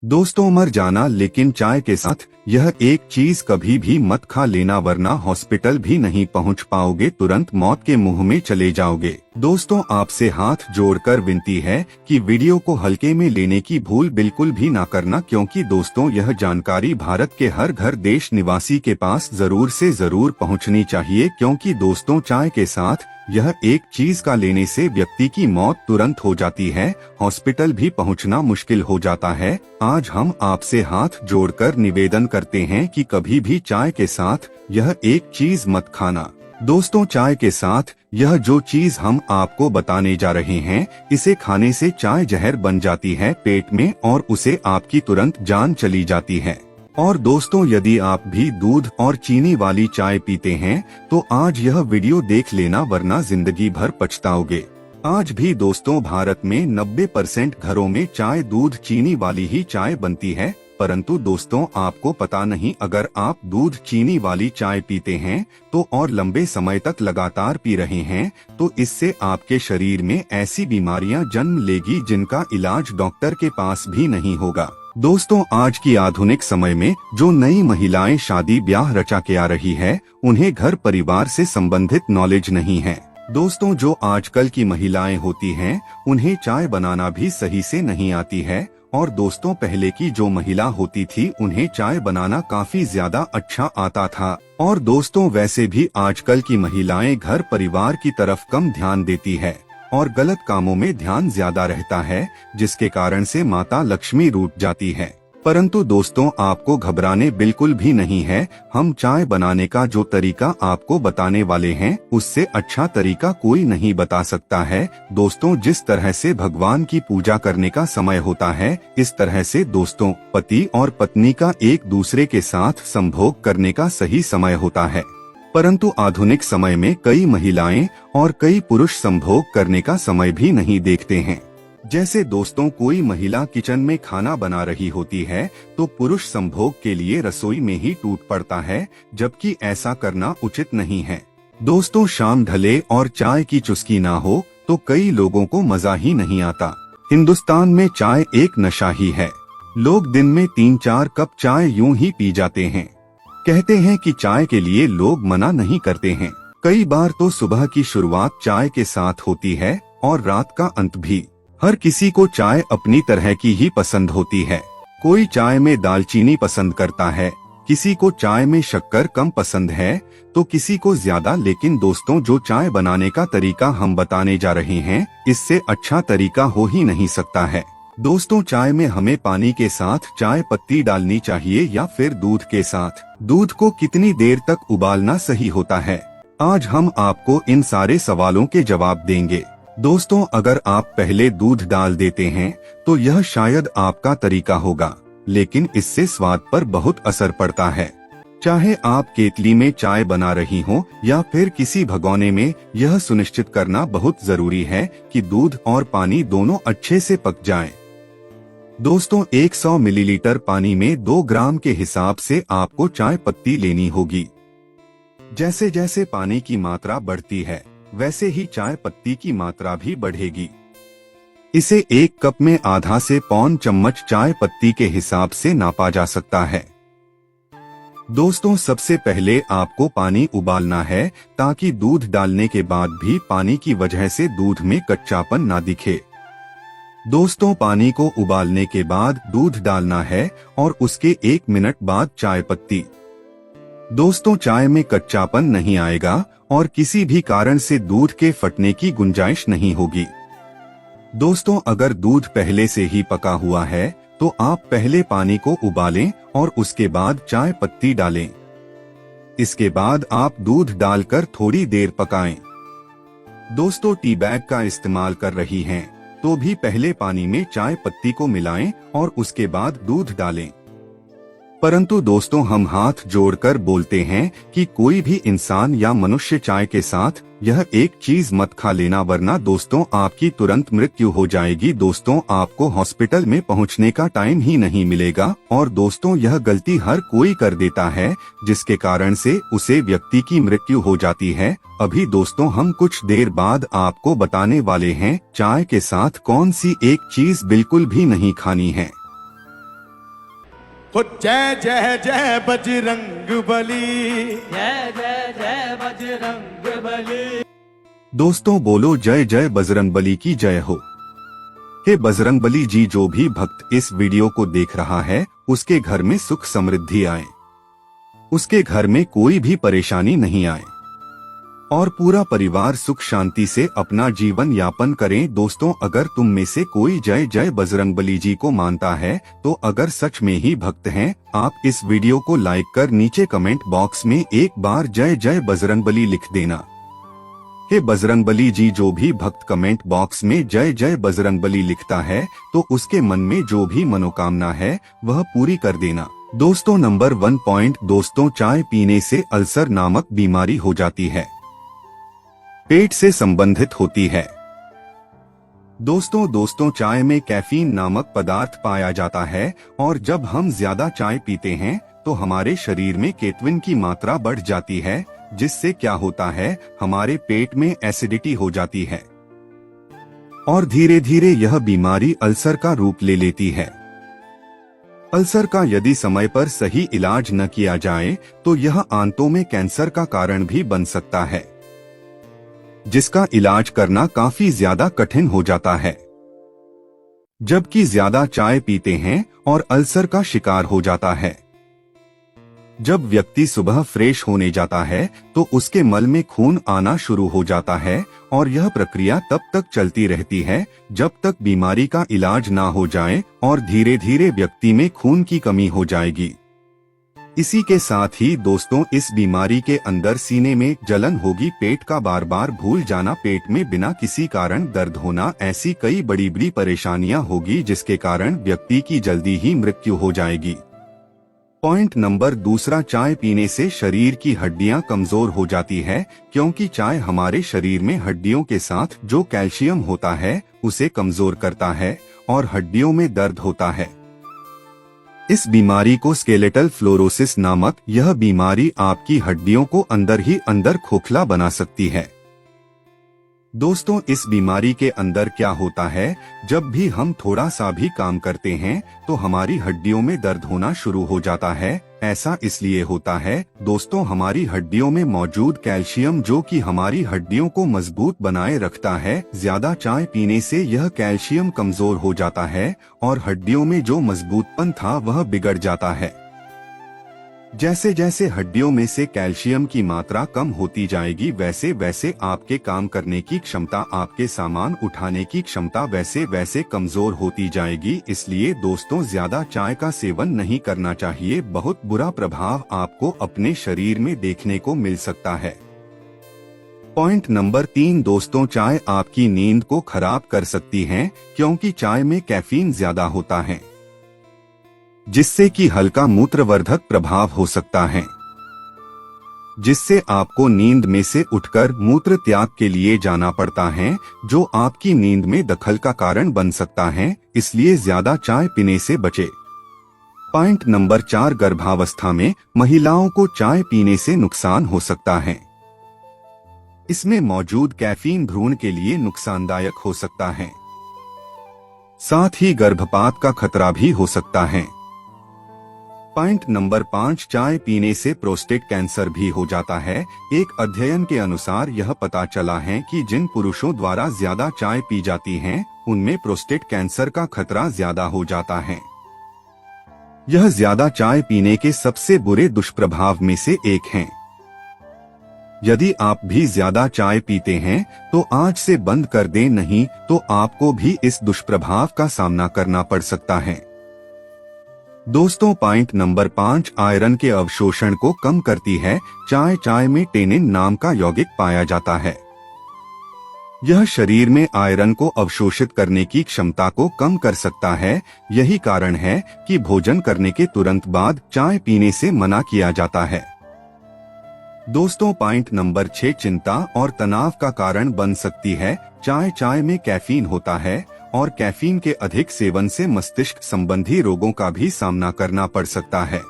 दोस्तों, मर जाना लेकिन चाय के साथ यह एक चीज कभी भी मत खा लेना, वरना हॉस्पिटल भी नहीं पहुंच पाओगे, तुरंत मौत के मुंह में चले जाओगे। दोस्तों, आपसे हाथ जोड़कर विनती है कि वीडियो को हल्के में लेने की भूल बिल्कुल भी ना करना, क्योंकि दोस्तों यह जानकारी भारत के हर घर देश निवासी के पास जरूर से जरूर पहुंचनी चाहिए, क्योंकि दोस्तों चाय के साथ यह एक चीज का लेने से व्यक्ति की मौत तुरंत हो जाती है, हॉस्पिटल भी पहुंचना मुश्किल हो जाता है। आज हम आपसे हाथ जोड़कर निवेदन करते हैं कि कभी भी चाय के साथ यह एक चीज मत खाना। दोस्तों, चाय के साथ यह जो चीज हम आपको बताने जा रहे हैं, इसे खाने से चाय जहर बन जाती है पेट में और उसे आपकी तुरंत जान चली जाती है। और दोस्तों, यदि आप भी दूध और चीनी वाली चाय पीते हैं तो आज यह वीडियो देख लेना, वरना जिंदगी भर पछताओगे। आज भी दोस्तों भारत में 90% घरों में चाय दूध चीनी वाली ही चाय बनती है, परंतु दोस्तों आपको पता नहीं, अगर आप दूध चीनी वाली चाय पीते हैं तो और लंबे समय तक लगातार पी रहे हैं तो इससे आपके शरीर में ऐसी बीमारियां जन्म लेगी जिनका इलाज डॉक्टर के पास भी नहीं होगा। दोस्तों, आज की आधुनिक समय में जो नई महिलाएं शादी ब्याह रचा के आ रही है, उन्हें घर परिवार से संबंधित नॉलेज नहीं है। दोस्तों, जो आजकल की महिलाएं होती हैं, उन्हें चाय बनाना भी सही से नहीं आती है। और दोस्तों, पहले की जो महिला होती थी उन्हें चाय बनाना काफी ज्यादा अच्छा आता था। और दोस्तों, वैसे भी आजकल की महिलाएं घर परिवार की तरफ कम ध्यान देती है और गलत कामों में ध्यान ज्यादा रहता है, जिसके कारण से माता लक्ष्मी रूठ जाती है। परंतु दोस्तों, आपको घबराने बिल्कुल भी नहीं है। हम चाय बनाने का जो तरीका आपको बताने वाले हैं, उससे अच्छा तरीका कोई नहीं बता सकता है। दोस्तों, जिस तरह से भगवान की पूजा करने का समय होता है, इस तरह से दोस्तों पति और पत्नी का एक दूसरे के साथ संभोग करने का सही समय होता है। परंतु आधुनिक समय में कई महिलाएं और कई पुरुष संभोग करने का समय भी नहीं देखते हैं। जैसे दोस्तों, कोई महिला किचन में खाना बना रही होती है तो पुरुष संभोग के लिए रसोई में ही टूट पड़ता है, जबकि ऐसा करना उचित नहीं है। दोस्तों, शाम ढले और चाय की चुस्की ना हो तो कई लोगों को मजा ही नहीं आता। हिंदुस्तान में चाय एक नशा ही है। लोग दिन में 3-4 कप चाय यूं ही पी जाते हैं। कहते हैं कि चाय के लिए लोग मना नहीं करते हैं। कई बार तो सुबह की शुरुआत चाय के साथ होती है और रात का अंत भी। हर किसी को चाय अपनी तरह की ही पसंद होती है। कोई चाय में दालचीनी पसंद करता है, किसी को चाय में शक्कर कम पसंद है तो किसी को ज्यादा। लेकिन दोस्तों, जो चाय बनाने का तरीका हम बताने जा रहे हैं, इससे अच्छा तरीका हो ही नहीं सकता है। दोस्तों, चाय में हमें पानी के साथ चाय पत्ती डालनी चाहिए या फिर दूध के साथ। दूध को कितनी देर तक उबालना सही होता है, आज हम आपको इन सारे सवालों के जवाब देंगे। दोस्तों, अगर आप पहले दूध डाल देते हैं तो यह शायद आपका तरीका होगा, लेकिन इससे स्वाद पर बहुत असर पड़ता है। चाहे आप केतली में चाय बना रही हो या फिर किसी भगोने में, यह सुनिश्चित करना बहुत जरूरी है कि दूध और पानी दोनों अच्छे से पक जाएं। दोस्तों, 100 मिलीलीटर पानी में 2 ग्राम के हिसाब से आपको चाय पत्ती लेनी होगी। जैसे जैसे पानी की मात्रा बढ़ती है, वैसे ही चाय पत्ती की मात्रा भी बढ़ेगी। इसे 1 कप में आधा से पौन चम्मच चाय पत्ती के हिसाब से नापा जा सकता है। दोस्तों, सबसे पहले आपको पानी उबालना है ताकि दूध डालने के बाद भी पानी की वजह से दूध में कच्चापन ना दिखे। दोस्तों, पानी को उबालने के बाद दूध डालना है और उसके 1 मिनट बाद चाय पत्ती। दोस्तों, चाय में कच्चापन नहीं आएगा और किसी भी कारण से दूध के फटने की गुंजाइश नहीं होगी। दोस्तों, अगर दूध पहले से ही पका हुआ है तो आप पहले पानी को उबालें और उसके बाद चाय पत्ती डालें। इसके बाद आप दूध डालकर थोड़ी देर पकाएं। दोस्तों, टी बैग का इस्तेमाल कर रही हैं तो भी पहले पानी में चाय पत्ती को मिलाएं और उसके बाद दूध डालें। परंतु दोस्तों, हम हाथ जोड़कर बोलते हैं कि कोई भी इंसान या मनुष्य चाय के साथ यह एक चीज मत खा लेना, वरना दोस्तों आपकी तुरंत मृत्यु हो जाएगी। दोस्तों, आपको हॉस्पिटल में पहुंचने का टाइम ही नहीं मिलेगा। और दोस्तों, यह गलती हर कोई कर देता है, जिसके कारण से उसे व्यक्ति की मृत्यु हो जाती है। अभी दोस्तों, हम कुछ देर बाद आपको बताने वाले हैं चाय के साथ कौन सी एक चीज बिल्कुल भी नहीं खानी है। हो जय जय जय बजरंग बली, जय जय जय बजरंग बली। दोस्तों बोलो जय जय बजरंगबली की जय हो। हे बजरंगबली जी, जो भी भक्त इस वीडियो को देख रहा है उसके घर में सुख समृद्धि आए, उसके घर में कोई भी परेशानी नहीं आए और पूरा परिवार सुख शांति से अपना जीवन यापन करें। दोस्तों, अगर तुम में से कोई जय जय बजरंगबली जी को मानता है तो अगर सच में ही भक्त हैं, आप इस वीडियो को लाइक कर नीचे कमेंट बॉक्स में एक बार जय जय बजरंगबली लिख देना। हे बजरंगबली जी, जो भी भक्त कमेंट बॉक्स में जय जय बजरंगबली लिखता है तो उसके मन में जो भी मनोकामना है वह पूरी कर देना। दोस्तों, नंबर 1 पॉइंट, दोस्तों चाय पीने से अल्सर नामक बीमारी हो जाती है, पेट से संबंधित होती है। दोस्तों चाय में कैफीन नामक पदार्थ पाया जाता है और जब हम ज्यादा चाय पीते हैं तो हमारे शरीर में केफीन की मात्रा बढ़ जाती है, जिससे क्या होता है, हमारे पेट में एसिडिटी हो जाती है और धीरे धीरे यह बीमारी अल्सर का रूप ले लेती है। अल्सर का यदि समय पर सही इलाज न किया जाए तो यह आंतों में कैंसर का कारण भी बन सकता है, जिसका इलाज करना काफी ज्यादा कठिन हो जाता है। जबकि ज्यादा चाय पीते हैं और अल्सर का शिकार हो जाता है। जब व्यक्ति सुबह फ्रेश होने जाता है तो उसके मल में खून आना शुरू हो जाता है और यह प्रक्रिया तब तक चलती रहती है जब तक बीमारी का इलाज ना हो जाए और धीरे धीरे व्यक्ति में खून की कमी हो जाएगी। इसी के साथ ही दोस्तों, इस बीमारी के अंदर सीने में जलन होगी, पेट का बार बार भूल जाना, पेट में बिना किसी कारण दर्द होना, ऐसी कई बड़ी बड़ी परेशानियां होगी जिसके कारण व्यक्ति की जल्दी ही मृत्यु हो जाएगी। पॉइंट नंबर 2, चाय पीने से शरीर की हड्डियां कमजोर हो जाती है, क्योंकि चाय हमारे शरीर में हड्डियों के साथ जो कैल्शियम होता है उसे कमजोर करता है और हड्डियों में दर्द होता है। इस बीमारी को स्केलेटल फ्लोरोसिस नामक यह बीमारी आपकी हड्डियों को अंदर ही अंदर खोखला बना सकती है। दोस्तों, इस बीमारी के अंदर क्या होता है, जब भी हम थोड़ा सा भी काम करते हैं तो हमारी हड्डियों में दर्द होना शुरू हो जाता है। ऐसा इसलिए होता है दोस्तों, हमारी हड्डियों में मौजूद कैल्शियम जो कि हमारी हड्डियों को मजबूत बनाए रखता है, ज्यादा चाय पीने से यह कैल्शियम कमजोर हो जाता है और हड्डियों में जो मजबूतपन था वह बिगड़ जाता है। जैसे जैसे हड्डियों में से कैल्शियम की मात्रा कम होती जाएगी वैसे वैसे आपके काम करने की क्षमता, आपके सामान उठाने की क्षमता वैसे वैसे कमजोर होती जाएगी। इसलिए दोस्तों, ज्यादा चाय का सेवन नहीं करना चाहिए, बहुत बुरा प्रभाव आपको अपने शरीर में देखने को मिल सकता है। पॉइंट नंबर 3, दोस्तों चाय आपकी नींद को खराब कर सकती है, क्योंकि चाय में कैफीन ज्यादा होता है जिससे कि हल्का मूत्रवर्धक प्रभाव हो सकता है, जिससे आपको नींद में से उठकर मूत्र त्याग के लिए जाना पड़ता है, जो आपकी नींद में दखल का कारण बन सकता है। इसलिए ज्यादा चाय पीने से बचे। पॉइंट नंबर 4, गर्भावस्था में महिलाओं को चाय पीने से नुकसान हो सकता है। इसमें मौजूद कैफीन भ्रूण के लिए नुकसानदायक हो सकता है, साथ ही गर्भपात का खतरा भी हो सकता है। पॉइंट नंबर 5, चाय पीने से प्रोस्टेट कैंसर भी हो जाता है। एक अध्ययन के अनुसार यह पता चला है कि जिन पुरुषों द्वारा ज्यादा चाय पी जाती है उनमें प्रोस्टेट कैंसर का खतरा ज्यादा हो जाता है। यह ज्यादा चाय पीने के सबसे बुरे दुष्प्रभाव में से एक है। यदि आप भी ज्यादा चाय पीते हैं तो आज से बंद कर दें, नहीं तो आपको भी इस दुष्प्रभाव का सामना करना पड़ सकता है। दोस्तों, पॉइंट नंबर 5, आयरन के अवशोषण को कम करती है। चाय में टेनिन नाम का यौगिक पाया जाता है। यह शरीर में आयरन को अवशोषित करने की क्षमता को कम कर सकता है। यही कारण है कि भोजन करने के तुरंत बाद चाय पीने से मना किया जाता है। दोस्तों, पॉइंट नंबर 6, चिंता और तनाव का कारण बन सकती है। चाय में कैफीन होता है और कैफीन के अधिक सेवन से मस्तिष्क संबंधी रोगों का भी सामना करना पड़ सकता है।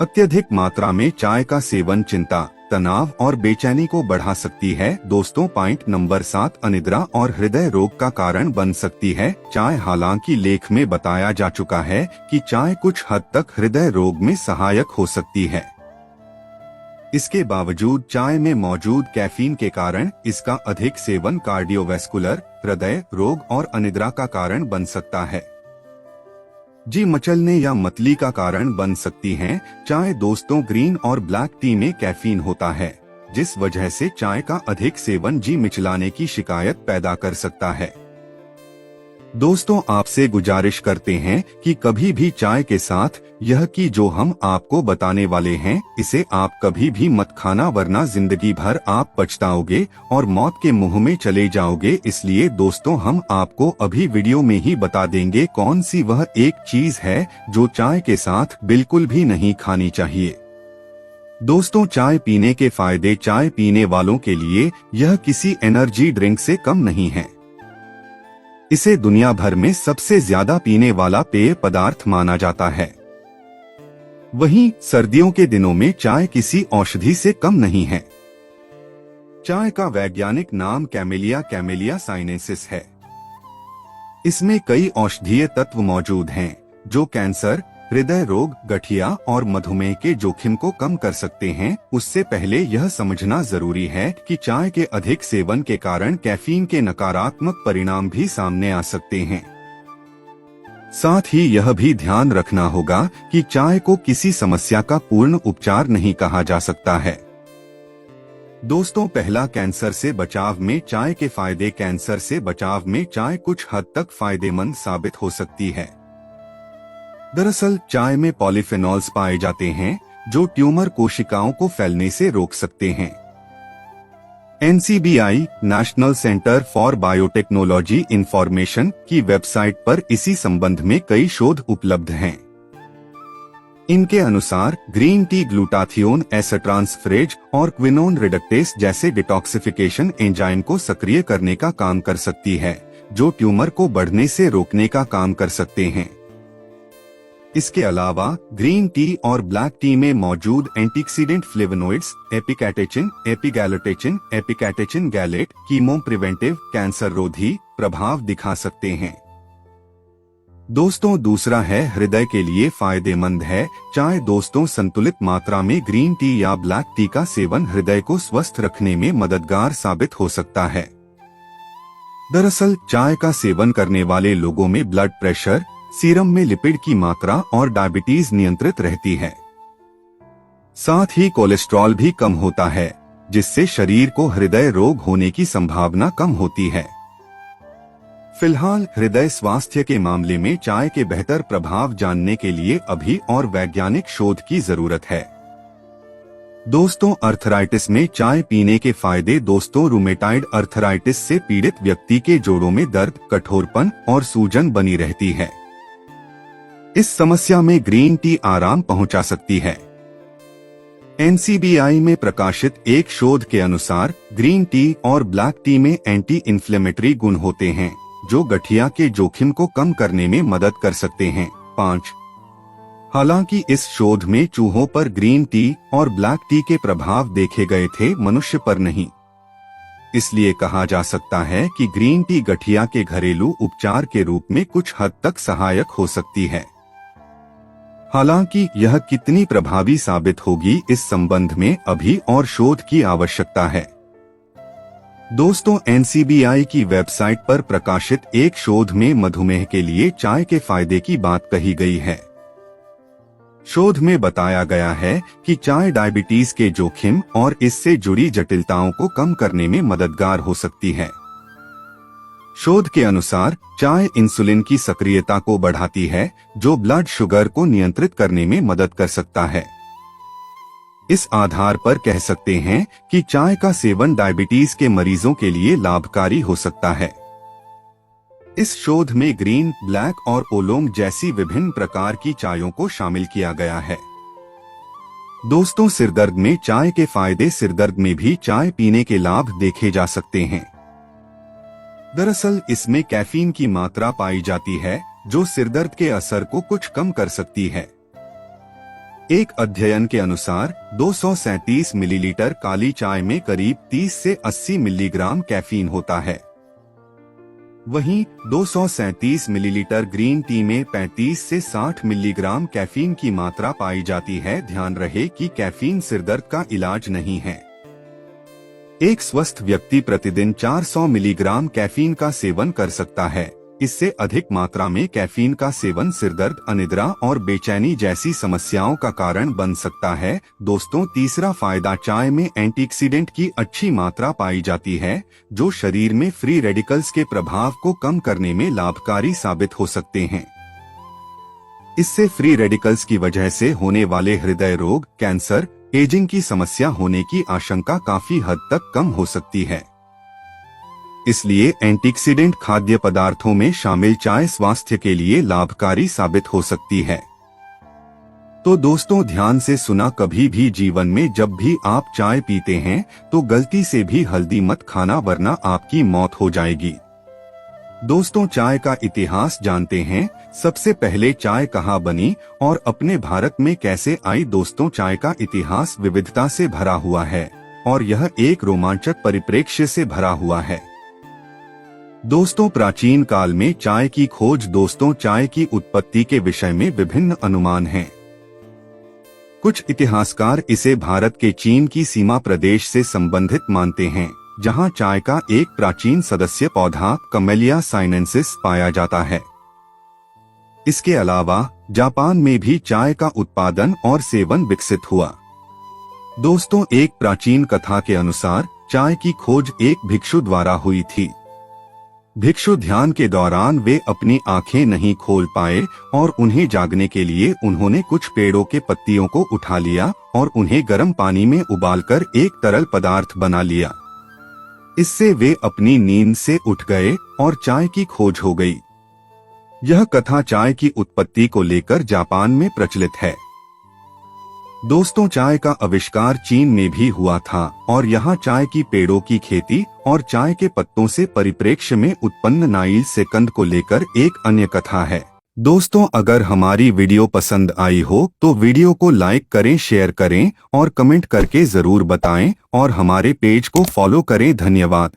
अत्यधिक मात्रा में चाय का सेवन चिंता, तनाव और बेचैनी को बढ़ा सकती है। दोस्तों पॉइंट नंबर 7, अनिद्रा और हृदय रोग का कारण बन सकती है चाय। हालांकि लेख में बताया जा चुका है कि चाय कुछ हद तक हृदय रोग में सहायक हो सकती है। इसके बावजूद चाय में मौजूद कैफीन के कारण इसका अधिक सेवन कार्डियोवैस्कुलर, हृदय रोग और अनिद्रा का कारण बन सकता है। जी मचलने या मतली का कारण बन सकती हैं। चाय दोस्तों ग्रीन और ब्लैक टी में कैफीन होता है, जिस वजह से चाय का अधिक सेवन जी मिचलाने की शिकायत पैदा कर सकता है। दोस्तों आपसे गुजारिश करते हैं कि कभी भी चाय के साथ यह कि जो हम आपको बताने वाले हैं इसे आप कभी भी मत खाना, वरना जिंदगी भर आप पछताओगे और मौत के मुंह में चले जाओगे। इसलिए दोस्तों हम आपको अभी वीडियो में ही बता देंगे कौन सी वह एक चीज है जो चाय के साथ बिल्कुल भी नहीं खानी चाहिए। दोस्तों चाय पीने के फायदे। चाय पीने वालों के लिए यह किसी एनर्जी ड्रिंक से कम नहीं है। इसे दुनिया भर में सबसे ज्यादा पीने वाला पेय पदार्थ माना जाता है। वहीं सर्दियों के दिनों में चाय किसी औषधि से कम नहीं है। चाय का वैज्ञानिक नाम कैमेलिया साइनेंसिस है। इसमें कई औषधीय तत्व मौजूद हैं जो कैंसर, हृदय रोग, गठिया और मधुमेह के जोखिम को कम कर सकते हैं। उससे पहले यह समझना जरूरी है कि चाय के अधिक सेवन के कारण कैफीन के नकारात्मक परिणाम भी सामने आ सकते हैं। साथ ही यह भी ध्यान रखना होगा कि चाय को किसी समस्या का पूर्ण उपचार नहीं कहा जा सकता है। दोस्तों पहला, कैंसर से बचाव में चाय के फायदे। कैंसर से बचाव में चाय कुछ हद तक फायदेमंद साबित हो सकती है। दरअसल चाय में पॉलीफेनॉल्स पाए जाते हैं जो ट्यूमर कोशिकाओं को फैलने से रोक सकते हैं। NCBI national centre for biotechnology information की वेबसाइट पर इसी संबंध में कई शोध उपलब्ध हैं। इनके अनुसार ग्रीन टी ग्लूटाथियोन एसिट्रांसफरेज और क्विनोन रिडक्टेस जैसे डिटॉक्सिफिकेशन एंजाइम को सक्रिय करने का काम कर सकती है, जो ट्यूमर को बढ़ने से रोकने का काम कर सकते हैं। इसके अलावा ग्रीन टी और ब्लैक टी में मौजूद antioxidant flavonoids epicatechin gallate chemo preventive cancer रोधी प्रभाव दिखा सकते हैं। दोस्तों दूसरा है हृदय के लिए फायदेमंद है चाय। दोस्तों संतुलित मात्रा में ग्रीन टी या ब्लैक टी का सेवन हृदय को स्वस्थ रखने में मददगार साबित हो सकता है। दरअसल चाय का सेवन करने वाले लोगों में ब्लड प्रेशर, सीरम में लिपिड की मात्रा और डायबिटीज नियंत्रित रहती है। साथ ही कोलेस्ट्रॉल भी कम होता है, जिससे शरीर को हृदय रोग होने की संभावना कम होती है। फिलहाल हृदय स्वास्थ्य के मामले में चाय के बेहतर प्रभाव जानने के लिए अभी और वैज्ञानिक शोध की जरूरत है। दोस्तों अर्थराइटिस में चाय पीने के फायदे। दोस्तों रूमेटाइड अर्थराइटिस से पीड़ित व्यक्ति के जोड़ों में दर्द, कठोरपन और सूजन बनी रहती है। इस समस्या में ग्रीन टी आराम पहुंचा सकती है। NCBI में प्रकाशित एक शोध के अनुसार ग्रीन टी और ब्लैक टी में एंटी इन्फ्लेमेटरी गुण होते हैं जो गठिया के जोखिम को कम करने में मदद कर सकते हैं। 5. हालांकि इस शोध में चूहों पर ग्रीन टी और ब्लैक टी के प्रभाव देखे गए थे, मनुष्य पर नहीं। इसलिए कहा जा सकता है कि ग्रीन टी गठिया के घरेलू उपचार के रूप में कुछ हद तक सहायक हो सकती है। हालांकि यह कितनी प्रभावी साबित होगी इस संबंध में अभी और शोध की आवश्यकता है। दोस्तों NCBI की वेबसाइट पर प्रकाशित एक शोध में मधुमेह के लिए चाय के फायदे की बात कही गई है। शोध में बताया गया है कि चाय डायबिटीज के जोखिम और इससे जुड़ी जटिलताओं को कम करने में मददगार हो सकती है। शोध के अनुसार चाय इंसुलिन की सक्रियता को बढ़ाती है, जो ब्लड शुगर को नियंत्रित करने में मदद कर सकता है। इस आधार पर कह सकते हैं कि चाय का सेवन डायबिटीज के मरीजों के लिए लाभकारी हो सकता है। इस शोध में ग्रीन, ब्लैक और ओलोंग जैसी विभिन्न प्रकार की चायों को शामिल किया गया है। दोस्तों सिरदर्द में चाय के फायदे। सिरदर्द में भी चाय पीने के लाभ देखे जा सकते हैं। दरअसल इसमें कैफीन की मात्रा पाई जाती है जो सिरदर्द के असर को कुछ कम कर सकती है। एक अध्ययन के अनुसार 237 मिलीलीटर काली चाय में करीब 30 से 80 मिलीग्राम कैफीन होता है। वहीं 237 मिलीलीटर ग्रीन टी में 35 से 60 मिलीग्राम कैफीन की मात्रा पाई जाती है। ध्यान रहे कि कैफीन सिरदर्द का इलाज नहीं है। एक स्वस्थ व्यक्ति प्रतिदिन 400 मिलीग्राम कैफीन का सेवन कर सकता है। इससे अधिक मात्रा में कैफीन का सेवन सिरदर्द, अनिद्रा और बेचैनी जैसी समस्याओं का कारण बन सकता है। दोस्तों, तीसरा फायदा, चाय में एंटीऑक्सीडेंट की अच्छी मात्रा पाई जाती है, जो शरीर में फ्री रेडिकल्स के प्रभाव को कम करने में लाभकारी साबित हो सकते हैं। इससे फ्री रेडिकल्स की वजह से होने वाले हृदय रोग, कैंसर, एजिंग की समस्या होने की आशंका काफी हद तक कम हो सकती है। इसलिए एंटीऑक्सीडेंट खाद्य पदार्थों में शामिल चाय स्वास्थ्य के लिए लाभकारी साबित हो सकती है। तो दोस्तों, ध्यान से सुना, कभी भी जीवन में जब भी आप चाय पीते हैं तो गलती से भी हल्दी मत खाना, वरना आपकी मौत हो जाएगी। दोस्तों, चाय का इतिहास जानते हैं। सबसे पहले चाय कहाँ बनी और अपने भारत में कैसे आई? दोस्तों, चाय का इतिहास विविधता से भरा हुआ है और यह एक रोमांचक परिप्रेक्ष्य से भरा हुआ है। दोस्तों, प्राचीन काल में चाय की खोज। दोस्तों, चाय की उत्पत्ति के विषय में विभिन्न अनुमान हैं। कुछ इतिहासकार इसे भारत के चीन की सीमा प्रदेश से संबंधित मानते हैं, जहां चाय का एक प्राचीन सदस्य पौधा कैमेलिया साइनेंसिस पाया जाता है। इसके अलावा जापान में भी चाय का उत्पादन और सेवन विकसित हुआ। दोस्तों, एक प्राचीन कथा के अनुसार चाय की खोज एक भिक्षु द्वारा हुई थी। भिक्षु ध्यान के दौरान वे अपनी आंखें नहीं खोल पाए और उन्हें जागने के लिए उन्होंने कुछ पेड़ों के पत्तियों को उठा लिया और उन्हें गर्म पानी में उबालकर एक तरल पदार्थ बना लिया। इससे वे अपनी नींद से उठ गए और चाय की खोज हो गई। यह कथा चाय की उत्पत्ति को लेकर जापान में प्रचलित है। दोस्तों, चाय का आविष्कार चीन में भी हुआ था और यहाँ चाय की पेड़ों की खेती और चाय के पत्तों से परिप्रेक्ष्य में उत्पन्न नाइल सेकंद को लेकर एक अन्य कथा है। दोस्तों, अगर हमारी वीडियो पसंद आई हो तो वीडियो को लाइक करें, शेयर करें और कमेंट करके जरूर बताएं और हमारे पेज को फॉलो करें। धन्यवाद।